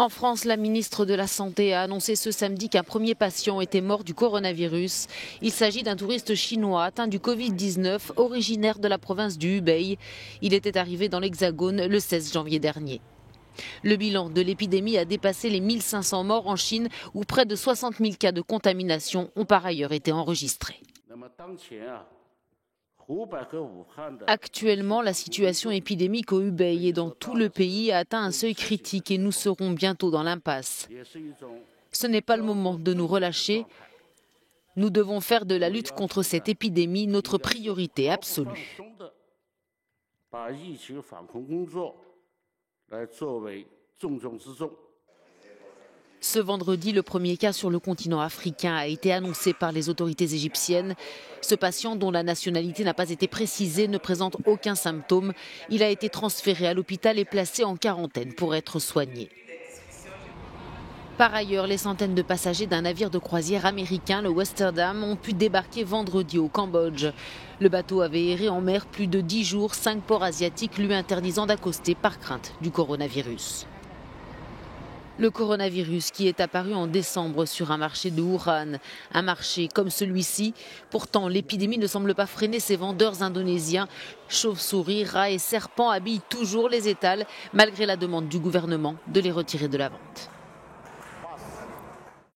En France, la ministre de la Santé a annoncé ce samedi qu'un premier patient était mort du coronavirus. Il s'agit d'un touriste chinois atteint du Covid-19, originaire de la province du Hubei. Il était arrivé dans l'Hexagone le 16 janvier dernier. Le bilan de l'épidémie a dépassé les 1500 morts en Chine, où près de 60 000 cas de contamination ont par ailleurs été enregistrés. Actuellement, la situation épidémique au Hubei et dans tout le pays a atteint un seuil critique et nous serons bientôt dans l'impasse. Ce n'est pas le moment de nous relâcher. Nous devons faire de la lutte contre cette épidémie notre priorité absolue. Ce vendredi, le premier cas sur le continent africain a été annoncé par les autorités égyptiennes. Ce patient, dont la nationalité n'a pas été précisée, ne présente aucun symptôme. Il a été transféré à l'hôpital et placé en quarantaine pour être soigné. Par ailleurs, les centaines de passagers d'un navire de croisière américain, le Westerdam, ont pu débarquer vendredi au Cambodge. Le bateau avait erré en mer plus de 10 jours, 5 ports asiatiques lui interdisant d'accoster par crainte du coronavirus. Le coronavirus qui est apparu en décembre sur un marché de Wuhan, un marché comme celui-ci. Pourtant, l'épidémie ne semble pas freiner ces vendeurs indonésiens. Chauves-souris, rats et serpents habillent toujours les étals, malgré la demande du gouvernement de les retirer de la vente.